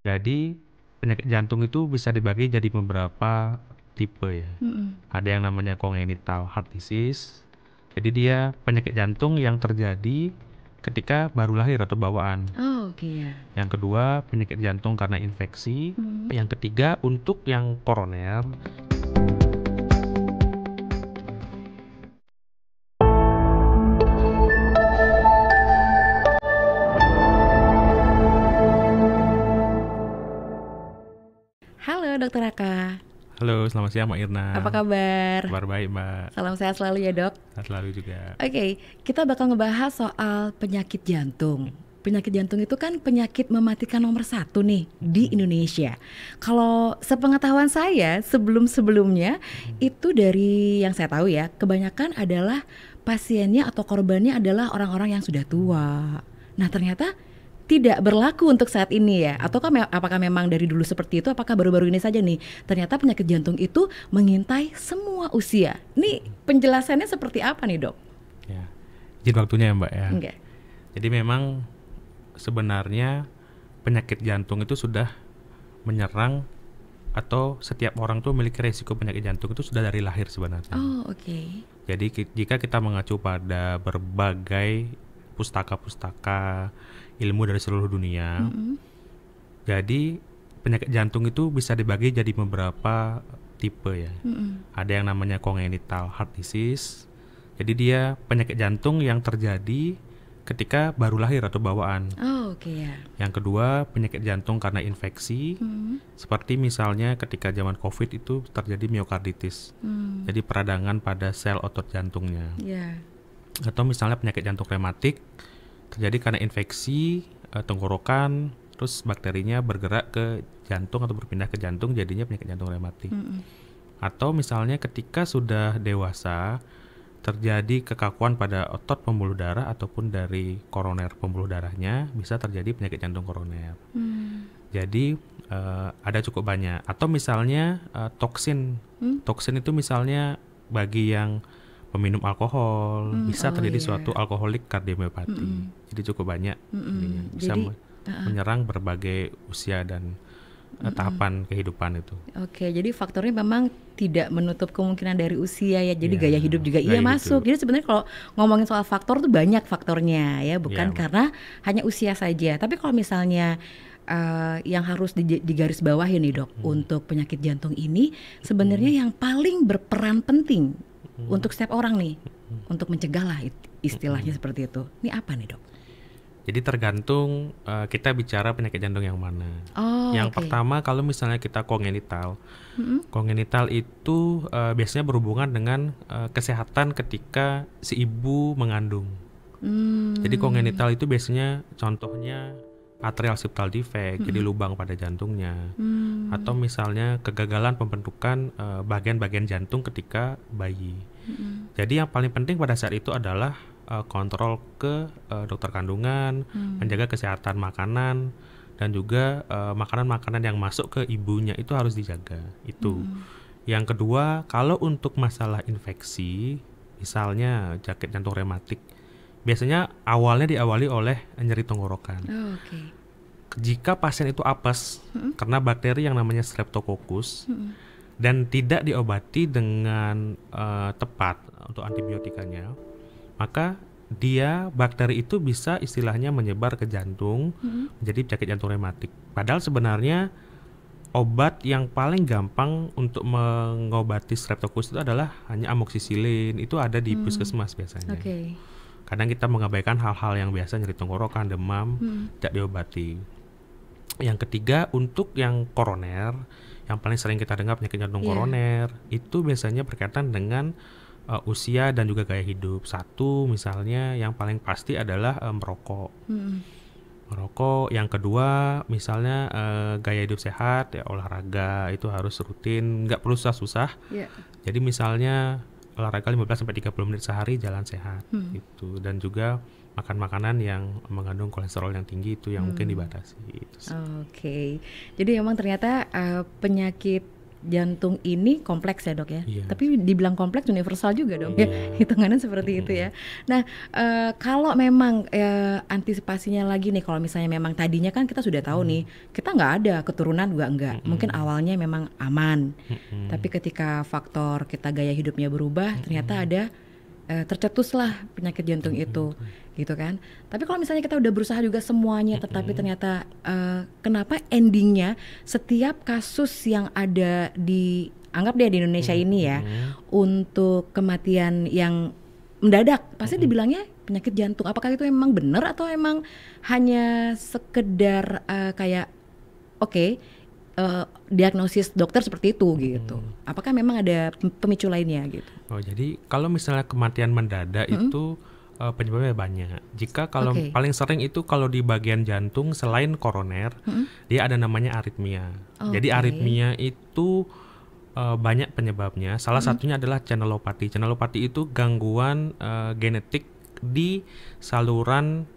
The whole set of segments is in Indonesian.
Jadi penyakit jantung itu bisa dibagi jadi beberapa tipe ya. Mm-mm. Ada yang namanya congenital heart disease. Jadi dia penyakit jantung yang terjadi ketika baru lahir atau bawaan. Oh, oke ya. Yang kedua, penyakit jantung karena infeksi. Mm. Yang ketiga, untuk yang koroner. Halo Dokter Raka, Halo, selamat siang Mbak Irna. apa kabar? Kabar baik Mbak. Salam sehat selalu ya dok. Sehat selalu juga. Oke, kita bakal ngebahas soal penyakit jantung. Penyakit jantung itu kan penyakit mematikan nomor satu nih di Indonesia. Kalau sepengetahuan saya sebelum-sebelumnya itu dari yang saya tahu ya, kebanyakan adalah pasiennya atau korbannya adalah orang-orang yang sudah tua. Nah ternyata tidak berlaku untuk saat ini ya. Ataukah apakah memang dari dulu seperti itu? Apakah baru-baru ini saja nih ternyata penyakit jantung itu mengintai semua usia? Ini penjelasannya seperti apa nih dok? Ya, izin waktunya ya Mbak ya. Enggak. Jadi memang sebenarnya penyakit jantung itu sudah menyerang atau setiap orang tuh memiliki resiko penyakit jantung itu sudah dari lahir sebenarnya. Oh oke. Jadi jika kita mengacu pada berbagai pustaka-pustaka ilmu dari seluruh dunia, Mm-mm. jadi penyakit jantung itu bisa dibagi jadi beberapa tipe ya. Mm-mm. Ada yang namanya congenital heart disease. Jadi dia penyakit jantung yang terjadi ketika baru lahir atau bawaan. Oh oke ya. Yang kedua, penyakit jantung karena infeksi. Mm. Seperti misalnya ketika zaman COVID itu terjadi miokarditis. Mm. Jadi peradangan pada sel otot jantungnya. Ya. Atau misalnya penyakit jantung rematik terjadi karena infeksi tenggorokan, terus bakterinya bergerak ke jantung atau berpindah ke jantung, jadinya penyakit jantung rematik. Mm-mm. Atau misalnya ketika sudah dewasa terjadi kekakuan pada otot pembuluh darah ataupun dari koroner pembuluh darahnya, bisa terjadi penyakit jantung koroner. Mm. Jadi ada cukup banyak. Atau misalnya toksin. Toksin itu misalnya bagi yang peminum alkohol, bisa terjadi suatu alkoholik kardiomiopati. Jadi cukup banyak. Bisa Jadi menyerang berbagai usia dan tahapan kehidupan itu. oke, jadi faktornya memang tidak menutup kemungkinan dari usia ya. Jadi Ya, gaya hidup juga iya gaya masuk. hidup. Jadi sebenarnya kalau ngomongin soal faktor tuh banyak faktornya ya, bukan Ya. karena hanya usia saja. Tapi kalau misalnya yang harus digaris bawahi nih dok, untuk penyakit jantung ini sebenarnya yang paling berperan penting untuk setiap orang nih, untuk mencegah lah istilahnya seperti itu. Ini apa nih dok? Jadi tergantung kita bicara penyakit jantung yang mana. Oh, Yang oke. pertama kalau misalnya kita kongenital, kongenital itu biasanya berhubungan dengan kesehatan ketika si ibu mengandung. Jadi kongenital itu biasanya contohnya atrial septal defect, jadi lubang pada jantungnya, atau misalnya kegagalan pembentukan bagian-bagian jantung ketika bayi. Jadi yang paling penting pada saat itu adalah kontrol ke dokter kandungan, menjaga kesehatan makanan, dan juga makanan-makanan yang masuk ke ibunya itu harus dijaga. Itu. Yang kedua, kalau untuk masalah infeksi, misalnya sakit jantung rematik, biasanya awalnya diawali oleh nyeri tenggorokan. Oh, oke. Jika pasien itu apes karena bakteri yang namanya Streptococcus dan tidak diobati dengan tepat untuk antibiotikanya, maka bakteri itu bisa istilahnya menyebar ke jantung menjadi penyakit jantung rematik. Padahal sebenarnya obat yang paling gampang untuk mengobati Streptococcus itu adalah hanya amoksisilin. Itu ada di puskesmas biasanya. Oke. Kadang kita mengabaikan hal-hal yang biasa, nyeri tenggorokan, demam, tidak diobati. Yang ketiga, untuk yang koroner, yang paling sering kita dengar penyakit jantung koroner, itu biasanya berkaitan dengan usia dan juga gaya hidup. Satu misalnya yang paling pasti adalah merokok. Merokok. Yang kedua misalnya gaya hidup sehat, ya olahraga itu harus rutin, nggak perlu susah-susah. Yeah. Jadi misalnya olahraga 15-30 menit sehari, jalan sehat gitu. Dan juga makan makanan yang mengandung kolesterol yang tinggi itu yang mungkin dibatasi itu sih. Oke. Jadi memang ternyata penyakit jantung ini kompleks ya dok ya. Iya. Tapi dibilang kompleks universal juga dong ya. Hitungannya seperti itu ya. Nah kalau memang antisipasinya lagi nih, kalau misalnya memang tadinya kan kita sudah tahu nih kita nggak ada keturunan juga enggak. Mungkin awalnya memang aman. Tapi ketika faktor kita gaya hidupnya berubah, ternyata ada tercetuslah penyakit jantung itu, gitu kan. Tapi kalau misalnya kita udah berusaha juga semuanya, tetapi ternyata kenapa endingnya setiap kasus yang ada di, anggap deh di Indonesia ini ya, untuk kematian yang mendadak, pasti dibilangnya penyakit jantung. Apakah itu memang benar atau emang hanya sekedar kayak diagnosis dokter seperti itu gitu? Apakah memang ada pemicu lainnya gitu? Oh, jadi kalau misalnya kematian mendadak itu penyebabnya banyak. Jika kalau paling sering itu kalau di bagian jantung selain koroner, dia ada namanya aritmia. Jadi aritmia itu banyak penyebabnya. Salah satunya adalah channelopathy. Channelopathy itu gangguan genetik di saluran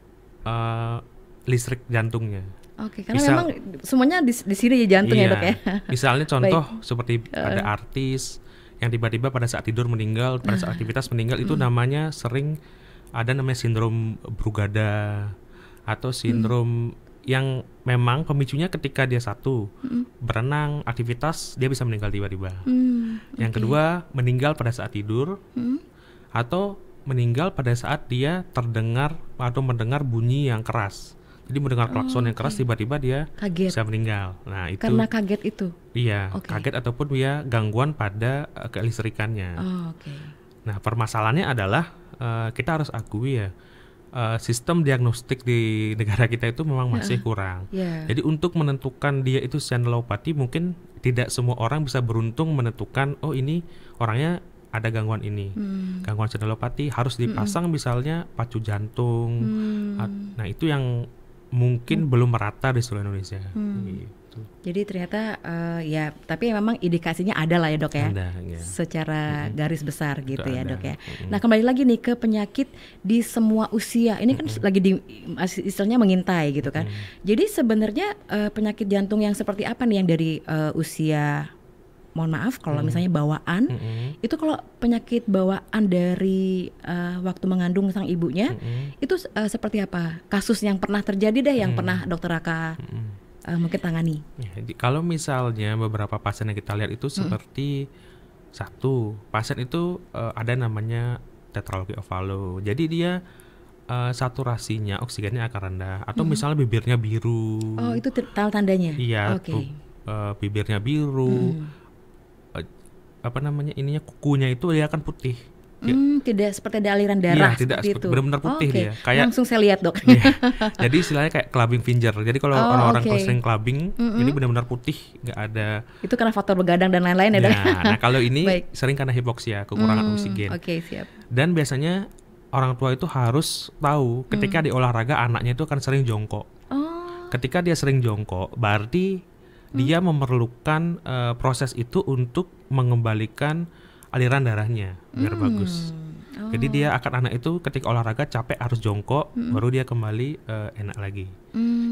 listrik jantungnya. Oke, karena memang semuanya di sini ya jantung ya dok ya. Misalnya contoh seperti ada artis yang tiba-tiba pada saat tidur meninggal, pada saat aktivitas meninggal, itu namanya sering ada namanya sindrom Brugada atau sindrom yang memang pemicunya ketika dia berenang, aktivitas, dia bisa meninggal tiba-tiba. Yang kedua, meninggal pada saat tidur atau meninggal pada saat dia terdengar atau mendengar bunyi yang keras. Jadi mendengar klakson yang keras, tiba-tiba dia bisa meninggal. Nah, itu karena kaget itu. Iya, kaget ataupun dia gangguan pada kelistrikannya. Nah, permasalahannya adalah kita harus akui ya, sistem diagnostik di negara kita itu memang masih kurang. Jadi untuk menentukan dia itu channelopathy, mungkin tidak semua orang bisa beruntung menentukan, oh ini orangnya ada gangguan ini. Gangguan channelopathy harus dipasang misalnya pacu jantung. Nah, itu yang mungkin belum merata di seluruh Indonesia. Gitu. Jadi ternyata ya, tapi memang indikasinya ada lah ya dok ya, ada, ya. Secara garis besar gitu ya ada. Dok ya. Nah kembali lagi nih ke penyakit di semua usia. Ini kan lagi istilahnya mengintai gitu kan. Jadi sebenarnya penyakit jantung yang seperti apa nih yang dari usia, mohon maaf kalau misalnya bawaan, itu kalau penyakit bawaan dari waktu mengandung sang ibunya, itu seperti apa? Kasus yang pernah terjadi deh, yang pernah dokter Raka mungkin tangani. Ya, kalau misalnya beberapa pasien yang kita lihat itu seperti satu pasien itu ada namanya tetralogy of Fallot. Jadi dia saturasinya oksigennya akan rendah, atau misalnya bibirnya biru. Oh, itu tanda-tandanya. Iya, bibirnya biru. Ininya kukunya itu dia akan putih. Tidak seperti ada aliran darah. Iya, tidak seperti itu. Benar-benar putih dia. Kayak langsung saya lihat dok. Jadi istilahnya kayak clubbing finger. Jadi kalau orang-orang kalau sering clubbing, ini benar-benar putih, nggak ada. Itu karena faktor begadang dan lain-lain ya dok. Nah kalau ini sering karena hipoksia, kekurangan oksigen. Siap. Dan biasanya orang tua itu harus tahu ketika di olahraga anaknya itu akan sering jongkok. Ketika dia sering jongkok, berarti dia memerlukan proses itu untuk mengembalikan aliran darahnya biar bagus. Jadi dia anak itu ketika olahraga capek harus jongkok, baru dia kembali enak lagi.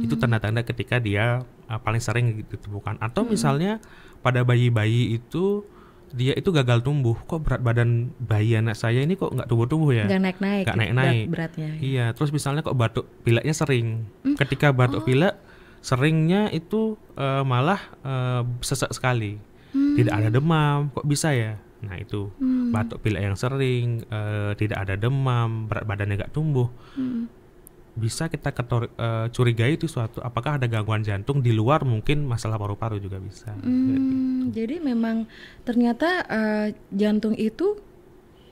Itu tanda-tanda ketika dia paling sering ditemukan. Atau misalnya pada bayi-bayi itu dia itu gagal tumbuh. Kok berat badan bayi anak saya ini kok nggak tumbuh-tumbuh ya? Nggak naik-naik. Beratnya. Iya. Terus misalnya kok batuk pileknya sering. Ketika batuk pilek seringnya itu malah sesak sekali. Tidak ada demam. Kok bisa ya? Nah itu batuk pilek yang sering, tidak ada demam, berat badannya nggak tumbuh, bisa kita curigai itu suatu apakah ada gangguan jantung di luar mungkin masalah paru-paru juga bisa. Jadi memang ternyata jantung itu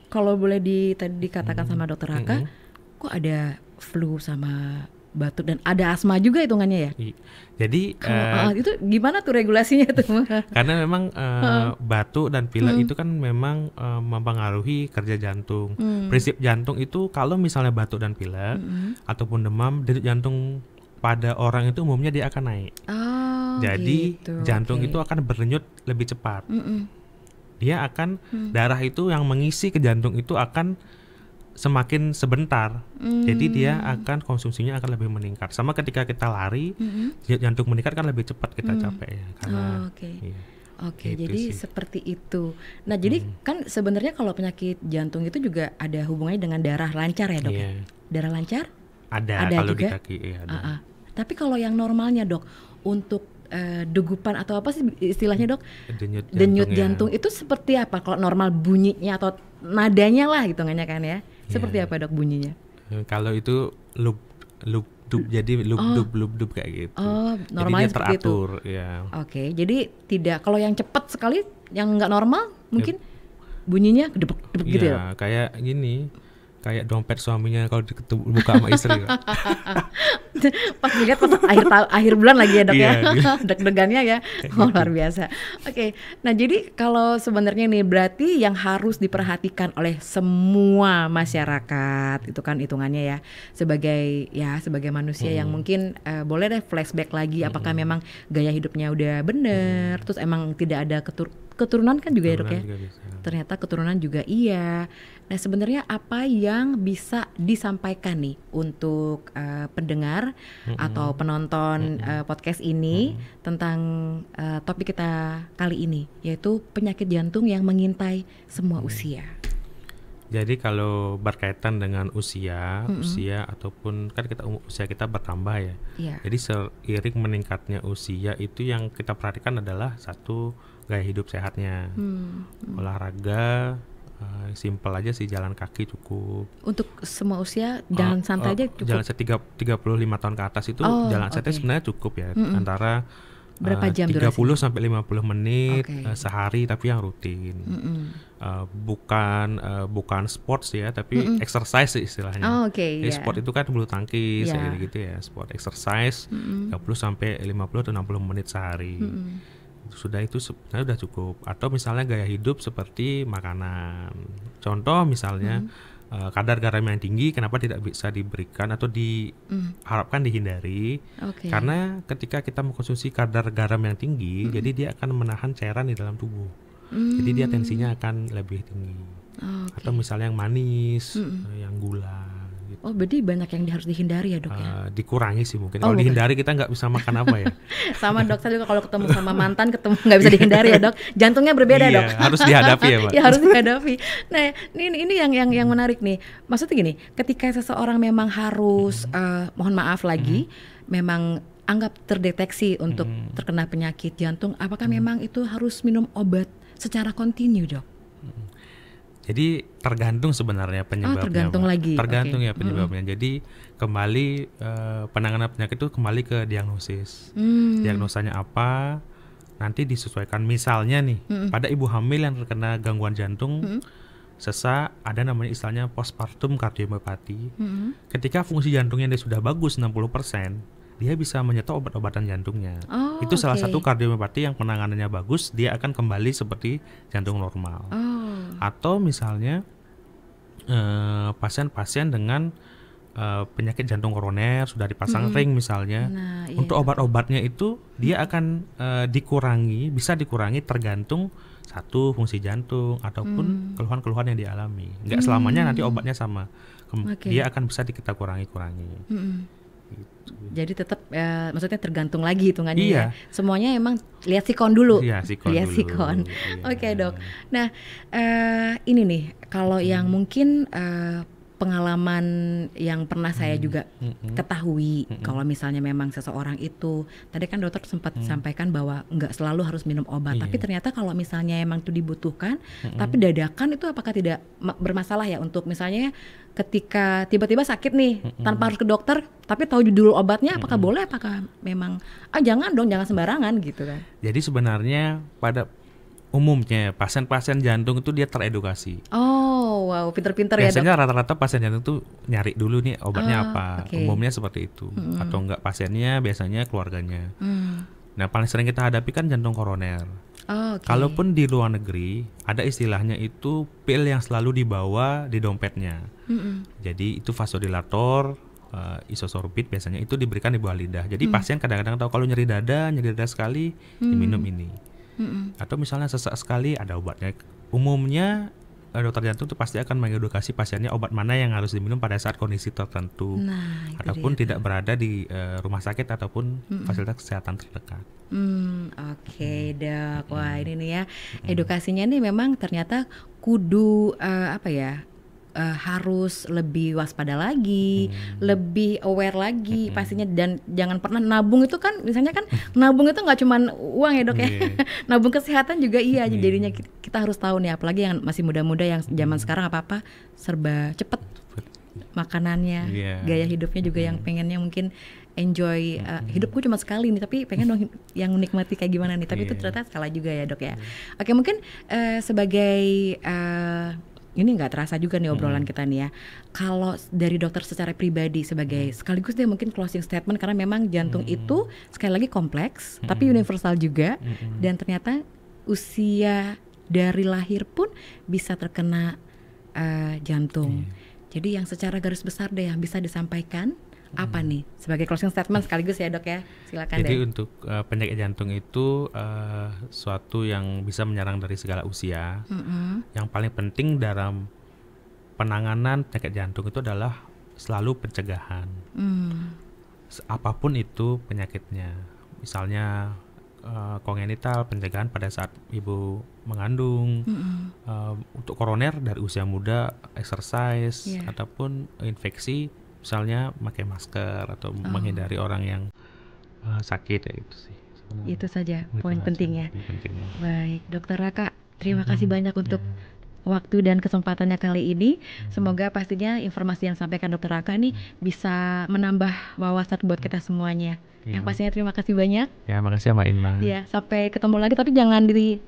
kalau boleh tadi dikatakan sama dokter Raka, kok ada flu sama batuk dan ada asma juga hitungannya ya. Jadi itu gimana tuh regulasinya tuh? Karena memang batuk dan pilek itu kan memang mempengaruhi kerja jantung. Prinsip jantung itu kalau misalnya batuk dan pilek ataupun demam, denyut jantung pada orang itu umumnya dia akan naik. Jadi gitu, jantung itu akan berdenyut lebih cepat. Dia akan darah itu yang mengisi ke jantung itu akan semakin sebentar, jadi dia akan konsumsinya akan lebih meningkat. Sama ketika kita lari, jantung meningkat kan lebih cepat kita capek ya. Karena Oke, Gitu jadi sih. seperti itu. Nah, jadi kan sebenarnya kalau penyakit jantung itu juga ada hubungannya dengan darah lancar ya, Dok ya? Iya. Darah lancar Ada ada kalau di juga. kaki, iya ada. Ah, ah. Tapi kalau yang normalnya, Dok, untuk degupan atau apa sih istilahnya, Dok? Denyut Denyut jantung ya. jantung itu seperti apa? Kalau normal bunyinya atau nadanya lah hitungannya kan ya? Seperti Iya. apa, Dok, bunyinya? Kalau itu loop dub, jadi loop dub kayak gitu. Oh, Jadi normalnya dia seperti itu. teratur, ya. Oke, jadi tidak kalau yang cepat sekali, yang nggak normal mungkin bunyinya debek-debek gitu ya, Dok? Iya, kayak gini. Kayak dompet suaminya kalau buka sama istri. Kak. Pas dilihat pas akhir bulan lagi ya, Dok ya. Iya, Deg-degannya ya. Oh, luar biasa. Oke. Nah, jadi kalau sebenarnya nih berarti yang harus diperhatikan oleh semua masyarakat itu kan hitungannya ya sebagai manusia yang mungkin boleh deh flashback lagi apakah memang gaya hidupnya udah bener, terus emang tidak ada keturunan kan juga ya, Dok ya. Juga bisa. Ternyata keturunan juga iya. Nah, sebenarnya apa yang bisa disampaikan nih untuk pendengar atau penonton podcast ini tentang topik kita kali ini, yaitu penyakit jantung yang mengintai semua usia. Jadi kalau berkaitan dengan usia ataupun kan usia kita bertambah ya. Iya. Jadi seiring meningkatnya usia itu yang kita perhatikan adalah satu gaya hidup sehatnya, olahraga, simpel aja sih, jalan kaki cukup. Untuk semua usia jalan santai aja cukup. Jalan 35 tahun ke atas itu jalan santai sebenarnya cukup ya, antara berapa jam 30 durasinya? sampai 50 menit Oke. sehari, tapi yang rutin. Bukan sports ya, tapi exercise sih istilahnya. Oh, oke, Jadi ya. sport itu kan bulu tangkis Ya. gitu ya, sport exercise 30 sampai 50 atau 60 menit sehari. Itu sebenarnya udah cukup. Atau misalnya gaya hidup seperti makanan. Contoh misalnya kadar garam yang tinggi kenapa tidak bisa diberikan atau diharapkan dihindari? Oke. Karena ketika kita mengkonsumsi kadar garam yang tinggi, jadi dia akan menahan cairan di dalam tubuh. Jadi dia tensinya akan lebih tinggi. Oke. Atau misalnya yang manis, yang gula gitu. Oh, berarti banyak yang harus dihindari ya, Dok ya? Dikurangi sih mungkin. Oh, Kalau bukan. dihindari kita nggak bisa makan apa ya? Sama dok, saya juga kalau ketemu sama mantan nggak bisa dihindari ya, Dok. Jantungnya berbeda, Iya, Dok. harus dihadapi ya, Pak. Ya, harus dihadapi. Nah, ini yang menarik nih. Maksudnya gini, ketika seseorang memang harus mohon maaf lagi, memang anggap terdeteksi untuk terkena penyakit jantung, apakah memang itu harus minum obat secara kontinu, Dok? Jadi tergantung sebenarnya penyebabnya. Tergantung Pak. lagi. Tergantung Oke. ya penyebabnya. Jadi kembali penanganan penyakit itu kembali ke diagnosis. Diagnosanya apa? Nanti disesuaikan. Misalnya nih, pada ibu hamil yang terkena gangguan jantung, sesak, ada namanya istilahnya postpartum kardiomyopati. Ketika fungsi jantungnya dia sudah bagus 60%, dia bisa menyetor obat-obatan jantungnya. Oh, Itu salah oke. satu kardiomyopati yang penanganannya bagus, dia akan kembali seperti jantung normal. Atau misalnya pasien-pasien dengan penyakit jantung koroner sudah dipasang ring misalnya, Nah, iya. untuk obat-obatnya itu dia akan bisa dikurangi tergantung satu fungsi jantung ataupun keluhan-keluhan yang dialami. Nggak selamanya nanti obatnya sama, Oke. dia akan bisa kita kurangi. Jadi tetap maksudnya tergantung lagi hitungannya Iya. ya. Semuanya emang lihat sikon dulu. Iya, sikon Lihat dulu. sikon. Iya. Oke, Dok. Nah, ini nih kalau yang mungkin pengalaman yang pernah saya juga ketahui, kalau misalnya memang seseorang itu tadi kan dokter sempat sampaikan bahwa nggak selalu harus minum obat, tapi ternyata kalau misalnya emang itu dibutuhkan, tapi dadakan itu apakah tidak bermasalah ya untuk misalnya ketika tiba-tiba sakit nih tanpa harus ke dokter, tapi tahu judul obatnya, apakah boleh? Apakah memang jangan dong, jangan sembarangan gitu kan? Jadi sebenarnya pada umumnya pasien-pasien jantung itu dia teredukasi. Oh, wow, pinter-pinter ya, Dok. Biasanya rata-rata pasien jantung tuh nyari dulu nih obatnya apa. oke. Umumnya seperti itu. Atau enggak pasiennya, biasanya keluarganya. Nah, paling sering kita hadapi kan jantung koroner. Oh, oke. Kalaupun di luar negeri ada istilahnya itu pil yang selalu dibawa di dompetnya. Jadi itu vasodilator, isosorbit biasanya itu diberikan di bawah lidah. Jadi pasien kadang-kadang tahu kalau nyeri dada sekali diminum ini. Atau misalnya sesak sekali ada obatnya. Umumnya dokter jantung itu pasti akan mengedukasi pasiennya obat mana yang harus diminum pada saat kondisi tertentu, Nah, itu ataupun dia tidak berada di rumah sakit ataupun fasilitas kesehatan terdekat. Oke, Dok. Wah, ini nih ya, edukasinya nih memang ternyata kudu apa ya? Harus lebih waspada lagi, lebih aware lagi pastinya, dan jangan pernah nabung itu kan, misalnya kan nabung itu nggak cuman uang ya, Dok ya. Nabung kesehatan juga iya, jadinya kita harus tahu nih, apalagi yang masih muda-muda yang zaman sekarang apa-apa serba cepet makanannya, gaya hidupnya juga yang pengennya mungkin enjoy, hidupku cuma sekali nih, tapi pengen dong yang menikmati kayak gimana nih, tapi itu ternyata salah juga ya, Dok ya. Oke, mungkin sebagai ini nggak terasa juga nih obrolan kita nih ya. Kalau dari dokter secara pribadi sebagai sekaligus dia mungkin closing statement, karena memang jantung itu sekali lagi kompleks tapi universal juga, dan ternyata usia dari lahir pun bisa terkena jantung. Jadi yang secara garis besar deh yang bisa disampaikan apa nih sebagai closing statement sekaligus ya, Dok ya, silakan. Jadi deh. untuk penyakit jantung itu suatu yang bisa menyerang dari segala usia. Yang paling penting dalam penanganan penyakit jantung itu adalah selalu pencegahan. Apapun itu penyakitnya, misalnya kongenital, pencegahan pada saat ibu mengandung, untuk koroner dari usia muda, exercise, ataupun infeksi, misalnya pakai masker atau menghindari orang yang sakit, ya itu sih. Itu saja poin pentingnya. Baik, Dokter Raka, terima kasih banyak untuk waktu dan kesempatannya kali ini. Semoga pastinya informasi yang disampaikan Dokter Raka ini bisa menambah wawasan buat kita semuanya. Yang pastinya terima kasih banyak. Ya, makasih Mbak Inma. Ya, sampai ketemu lagi, tapi jangan di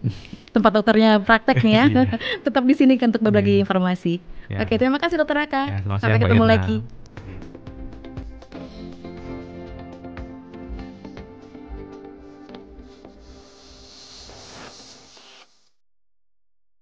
tempat dokternya praktek nih ya. Tetap di sini kan untuk berbagi informasi. Oke, terima kasih Dokter Raka. Ya, sampai ketemu lagi.